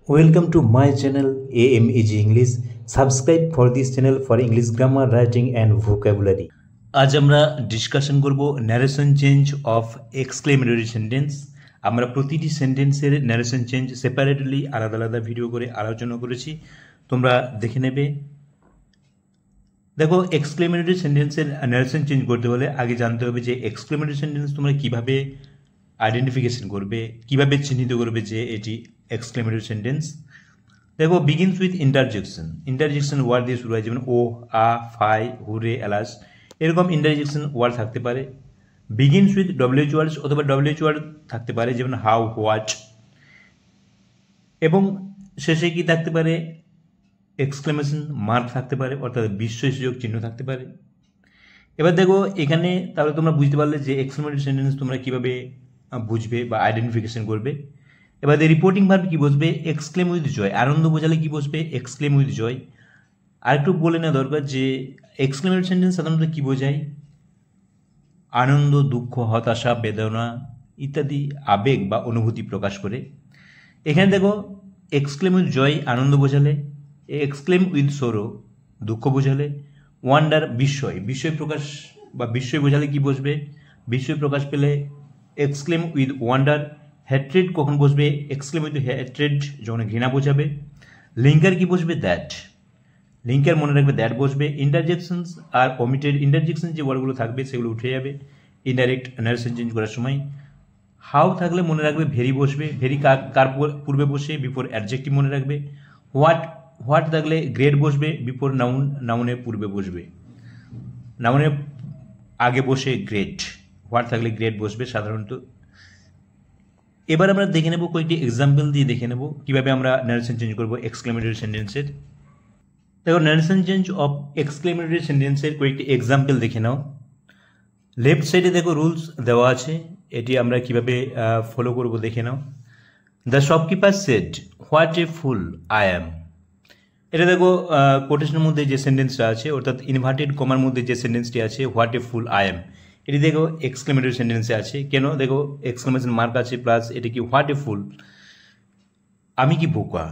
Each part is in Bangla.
Welcome to my channel AMEG English. Subscribe for this channel for English grammar, writing and vocabulary. আজ আমরা ডিসকাশন করব narration change of exclamatory sentence. আমরা প্রতিটি সেন্টেন্সের ন্যারেশন চেঞ্জ সেপারেটলি আলাদা আলাদা ভিডিও করে আলোচনা করেছি, তোমরা দেখে নেবে। দেখো, এক্সক্লেমেটরি সেন্টেন্সের ন্যারেশন চেঞ্জ করতে হলে আগে জানতে হবে যে এক্সক্লেমেটরি সেন্টেন্স তোমরা কিভাবে আইডেন্টিফিকেশন করবে, কিভাবে চিহ্নিত করবে যে এটি এক্সক্লেমেটরি সেন্টেন্স। দেখো, বিগিনস উইথ ইন্টারজেকশন ওয়ার্ড দিয়ে শুরু হয়, যেমন ও, আ, ফাই, হুরে, এলাস, এরকম ইন্টারজেকশন ওয়ার্ড থাকতে পারে। বিগিনস উইথ ডব্লিউএইচ ওয়ার্ডস অথবা ডব্লিউএইচ ওয়ার্ড থাকতে পারে, যেমন হাউ, হোয়াট, এবং শেষে কি থাকতে পারে, এক্সক্লেমেশন মার্ক থাকতে পারে, অর্থাৎ বিস্ময়সূচক চিহ্ন থাকতে পারে। এবার দেখো, এখানে তাহলে তোমরা বুঝতে পারলে যে এক্সক্লেমেটরি সেন্টেন্স তোমরা কিভাবে বুঝবে বা আইডেন্টিফিকেশন করবে। এবার রিপোর্টিং ভার্ব কি বসবে, এক্সক্লেম উইথ জয়। আনন্দ বোঝালে কি বসবে, এক্সক্লেম উইথ জয়। আর একটু বলে নেওয়া দরকার যে এক্সক্লেমেটরি সেন্টেন্স সাধারণত কি বোঝায়, আনন্দ, দুঃখ, হতাশা, বেদনা ইত্যাদি আবেগ বা অনুভূতি প্রকাশ করে। এখানে দেখো, এক্সক্লেম উইথ জয় আনন্দ বোঝালে, এক্সক্লেম উইথ সোরো দুঃখ বোঝালে, ওয়ান্ডার বিস্ময় প্রকাশ বা বিস্ময় বোঝালে কি বসবে, বিস্ময় প্রকাশ পেলে এক্সক্লেম উইথ ওয়ান্ডার। হ্যাট্রেড কখন বসবে, এক্সক্লেম উইথ হ্যাট্রেড যখন ঘৃণা বোঝাবে। লিঙ্কার কি বসবে, দ্যাট, লিঙ্কার মনে রাখবে দ্যাট বসবে। ইন্টারজেকশনস আর ওমিটেড, ইন্টারজেকশন যে ওয়ার্ডগুলো থাকবে সেগুলো উঠে যাবে ইনডাইরেক্ট ন্যারেশন চেঞ্জ করার সময়। হাউ থাকলে মনে রাখবে ভেরি বসবে, ভেরি কার পূর্বে বসে, বিফোর অ্যাডজেক্টিভ মনে রাখবে। হোয়াট থাকলে গ্রেড বসবে, বিফোর নাউন, নাউনের পূর্বে বসবে, নাউনের আগে বসে গ্রেড, হোয়াট থাকলে গ্রেড বসবে সাধারণত। এবার আমরা দেখে নেব, কয়েকটি এক্সাম্পল দিয়ে দেখে নেব কিভাবে আমরা ন্যারেশন চেঞ্জ করবো এক্সক্লেমেটরি সেন্টেন্সের। দেখো, ন্যারেশন চেঞ্জ অফ এক্সক্লেমেটরি সেন্টেন্সের কয়েকটি এক্সাম্পল দেখে নাও। লেফট সাইডে দেখো রুলস দেওয়া আছে, এটি আমরা কিভাবে ফলো করব দেখে নাও। The shopkeeper said, what a fool I am. এটা দেখো কোটেশনের মধ্যে যে সেন্টেন্সটা আছে, অর্থাৎ ইনভার্টেড কমার মধ্যে যে সেন্টেন্সটি আছে, হোয়াট এ ফুল আই অ্যাম, এটি দেখো এক্সক্লেমেটরি সেন্টেন্সে আছে। কেন, দেখো এক্সক্লেমেশন মার্ক আছে, প্লাস এটা কি হোয়াট এ ফুল, আমি কি বোকা,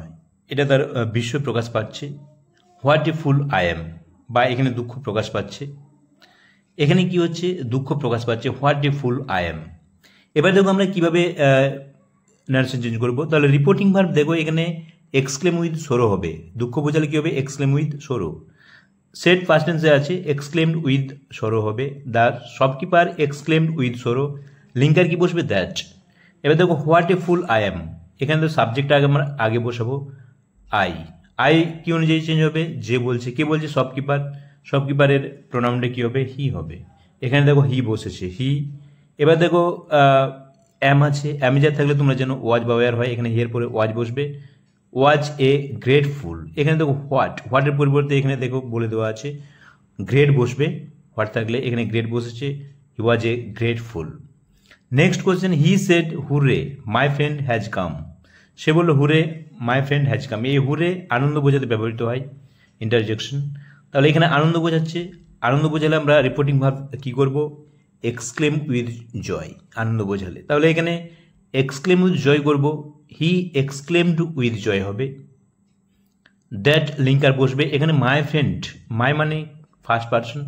এটা তার বিস্ময় প্রকাশ পাচ্ছে। হোয়াট এ ফুল আই অ্যাম, বা এখানে দুঃখ প্রকাশ পাচ্ছে, এখানে কি হচ্ছে, দুঃখ প্রকাশ পাচ্ছে, হোয়াট এ ফুল আই অ্যাম। এবার দেখো আমরা কিভাবে ন্যারেশন চেঞ্জ করবো। তাহলে রিপোর্টিং ভার্ব দেখো এখানে এক্সক্লেম উইথ সোরো হবে, দুঃখ বোঝালে কি হবে, exclaim with sorrow. Said past টেন্সে আছে, এক্সক্লেমড উইথ সোরো হবে। The shopkeeper exclaimed with sorrow, linker কি বসবে, দ্যাট। এবার দেখো হোয়াট এ ফুল আই অ্যাম, এখানে তো সাবজেক্টটা আমরা আগে বসাবো, আই কি অনুযায়ী চেঞ্জ হবে, যে বলছে, কে বলছে, শপকিপার, শপকিপারের প্রোনাউনটা কি হবে, হি হবে। এখানে দেখো হি বসেছে, হি। এবার দেখো অ্যাম আছে, অ্যামেজার থাকলে তোমরা যেন ওয়াজ বা ওয়ার হয়, এখানে হিয়ের পরে ওয়াজ বসবে। ওয়াজ এ গ্রেটফুল, এখানে দেখো হোয়াটের পরিবর্তে এখানে দেখো বলে দেওয়া আছে গ্রেট বসবে, হোয়াট থাকলে এখানে গ্রেট বসেছে, he was a grateful. Next question, he said hurray my friend has come. সে বললো হুরে মাই ফ্রেন্ড হ্যাজ কাম। এই হুরে আনন্দ বোঝাতে ব্যবহৃত হয়, ইন্টারজেকশন। তাহলে এখানে আনন্দ বোঝাচ্ছে, আনন্দ বোঝালে আমরা রিপোর্টিং ভার্ব কি করব, এক্সক্লেম উইথ জয়, আনন্দ বোঝালে। তাহলে এখানে এক্সক্লেম উইথ জয় করব, হি এক্সক্লেমড উইথ জয় হবে। দ্যাট লিঙ্কার বসবে, এখানে মাই ফ্রেন্ড, মাই মানে ফার্স্ট পার্সন,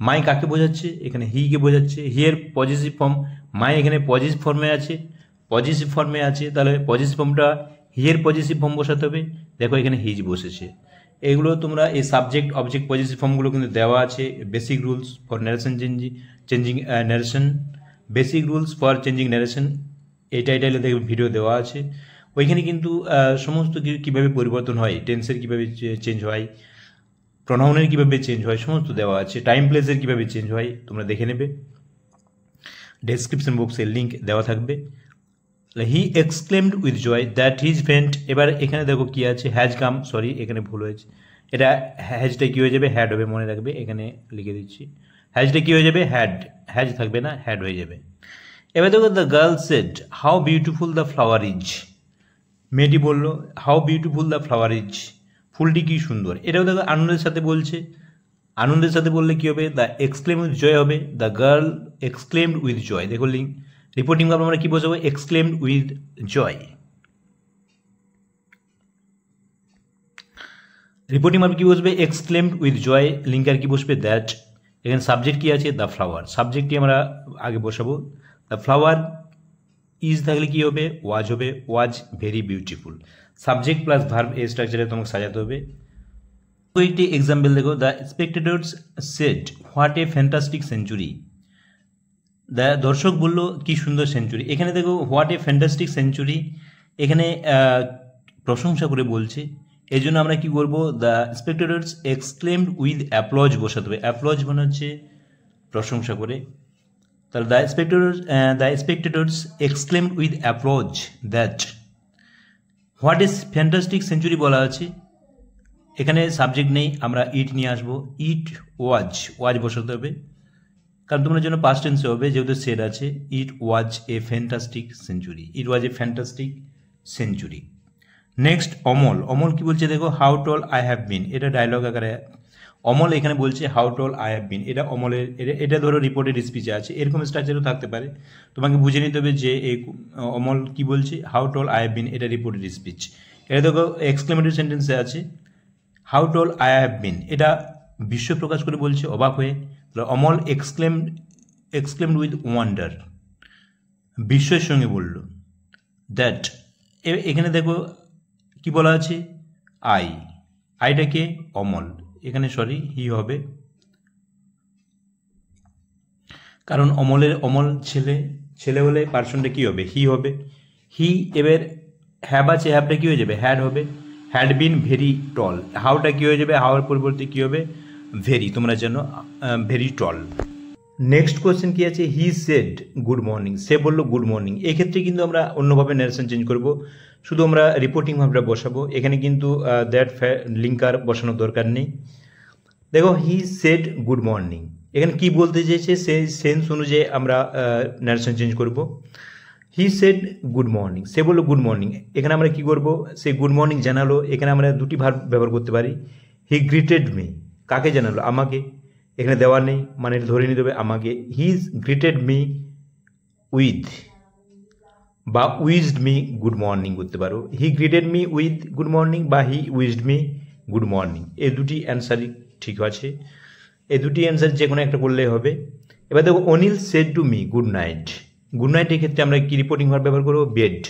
মাই কাকে বোঝাচ্ছে, এখানে হিকে বোঝাচ্ছে। হিয়ের পজিটিভ ফর্ম, মাই এখানে পজিটিভ ফর্মে আছে, তাহলে পজিটিভ ফর্মটা হিয়ের পজিটিভ ফর্ম বসাতে হবে। দেখো এখানে হিজ বসেছে। এগুলো তোমরা এই সাবজেক্ট অবজেক্ট পজিটিভ ফর্মগুলো কিন্তু দেওয়া আছে, basic rules for narration changing narration, basic rules for changing narration, এই টাইটেলে দেখবে ভিডিও দেওয়া আছে। ওইখানে কিন্তু সমস্ত কীভাবে পরিবর্তন হয়, টেন্সের কীভাবে চেঞ্জ হয়, প্রোনাউনের কীভাবে চেঞ্জ হয়, সমস্ত দেওয়া আছে। টাইম প্লেসের কীভাবে চেঞ্জ হয় তোমরা দেখে নেবে, ডেসক্রিপশন বক্সে লিঙ্ক দেওয়া থাকবে। He exclaimed with joy that his friend. এবার এখানে দেখো কি আছে, হ্যাজ কাম, সরি এখানে ভুল হয়েছে, এটা হ্যাজটা কী হয়ে যাবে, হ্যাড হবে, মনে রাখবে, এখানে লিখে দিচ্ছি। হ্যাজটা কী হয়ে যাবে, হ্যাজ থাকবে না, হ্যাড হয়ে যাবে। এবার দেখো, the girl said how beautiful the flower is. মেয়েটি বললো how beautiful the flower is, ফুলটি কি সুন্দর। এটাও দেখো আনন্দের সাথে বলছে, আনন্দের সাথে বললে কি হবে, দ্য এক্সক্লেম উইথ জয় হবে, the girl exclaimed with joy. দেখো লিঙ্ক রিপোর্টিং ভার্ব আমরা কি বসাবো, exclaimed with joy. Reporting verb কি বসবে? এক্সক্লেমড উইথ জয়, লিঙ্কার কি বসবে? দ্যাট। এখানে সাবজেক্ট কি আছে? The flower. সাবজেক্টটি আমরা আগে বসাবো। দ্য ফ্লাওয়ার ইজ থাকলে কি হবে? ওয়াজ হবে। Was very beautiful. Subject plus verb এই স্ট্রাকচারে তোমাকে সাজাতে হবে। একটি এক্সাম্পল দেখো, the spectators said what a fantastic century. The দর্শক বলল কি সুন্দর সেঞ্চুরি। এখানে দেখো হোয়াট এ ফ্যান্টাস্টিক সেঞ্চুরি, এখানে প্রশংসা করে বলছে, এই জন্য আমরা কি করবো? The spectators exclaimed with applause বসাতে হবে। অ্যাপ্লজ মানে হচ্ছে প্রশংসা করে। তাহলে the spectators exclaimed with applause that what is fantastic century বলা আছে। এখানে সাবজেক্ট নেই, আমরা ইট নিয়ে আসবো। ইট ওয়াজ, ওয়াজ বসাতে হবে, কারণ তোমার জন্য পাস্ট টেন্সে হবে যেহেতু সেড আছে। It was a fantastic century. It was a fantastic century. Next Amal. Amal কি বলছে দেখো, how tall I have been. এটা ডায়লগ আকারে অমল এখানে বলছে how tall I have been. এটা অমলের, এটা ধরো রিপোর্টেড স্পিচে আছে, এরকম স্ট্রাকচারও থাকতে পারে। তোমাকে বুঝে নিতে হবে যে এই অমল কি বলছে, how tall I have been, এটা রিপোর্টেড স্পিচ। এটা দেখো এক্সক্লেমেটরি সেন্টেন্সে আছে, how tall I have been, এটা বিস্ময় প্রকাশ করে বলছে, অবাক হয়ে। অমল এক্সক্লেমড উইথ ওয়ান্ডার, বিস্ময়ের সঙ্গে বলল। দ্যাট, এখানে দেখো কি বলা আছে, আইটাকে অমল, এখানে সরি হি হবে, কারণ অমল ছেলে হলে পার্সনটা কি হবে? হি হবে। হি, এবার হ্যাভ আছে, হ্যাভটা কি হয়ে যাবে? হ্যাড হবে। হ্যাড বিন ভেরি টল, হাউটা কি হয়ে যাবে? হাওয়ার পরিবর্তে কি হবে? ভেরি, তোমরা জানো ভেরি টল। নেক্সট কোয়েশ্চেন কি আছে, হি সেড গুড মর্নিং, সে বললো গুড মর্নিং। এক্ষেত্রে কিন্তু আমরা অন্যভাবে ন্যারেশন চেঞ্জ করব, শুধু আমরা রিপোর্টিং ভাবটা বসাবো। এখানে কিন্তু দ্যাট লিঙ্কার বসানোর দরকার নেই। দেখো হি সেড গুড মর্নিং, এখানে কি বলতে চেয়েছে সেই সেন্স অনুযায়ী আমরা ন্যারেশন চেঞ্জ করব। হি সেড গুড মর্নিং, সে বললো গুড মর্নিং। এখানে আমরা কি করব, সে গুড মর্নিং জানালো, এখানে আমরা দুটি ভার্ব ব্যবহার করতে পারি। হি গ্রিটেড মি, কাকে জানালো? আমাকে। এখানে দেওয়া নেই, মানে ধরে নিতে হবে আমাকে। হি গ্রিটেড মি উইথ, বা উইজড মি গুড মর্নিং করতে পারো। He greeted me with good morning বা he wished me good morning, এই দুটি অ্যান্সারই ঠিক আছে। এই দুটি অ্যান্সার যে কোনো একটা করলেই হবে। এবার দেখো Anil said to me good night. Good নাইটের ক্ষেত্রে আমরা কি রিপোর্টিং ভার্ব ব্যবহার করবো? Bade.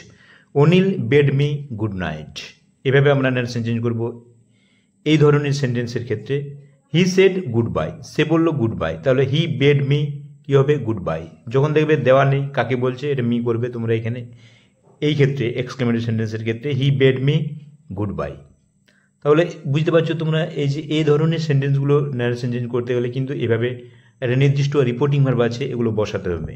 Anil bade me good night, এভাবে আমরা ন্যারেশন চেঞ্জ করব এই ধরনের সেন্টেন্সের ক্ষেত্রে। হি সেড গুড বাই, সে বললো গুড বাই, তাহলে হি বেড মি কি হবে? Good bye. যখন দেখবে দেওয়া নেই, কাকে বলছে? এটা মি করবে তোমরা এখানে। এই ক্ষেত্রে এক্সক্লেমেটরি সেন্টেন্সের ক্ষেত্রে হি বেড মি গুড বাই। তাহলে বুঝতে পারছো তোমরা, এই যে এই ধরনের সেন্টেন্সগুলো ন্যারেশন চেঞ্জ করতে গেলে কিন্তু এভাবে একটা নির্দিষ্ট রিপোর্টিং ভার্ব আছে, এগুলো বসাতে হবে।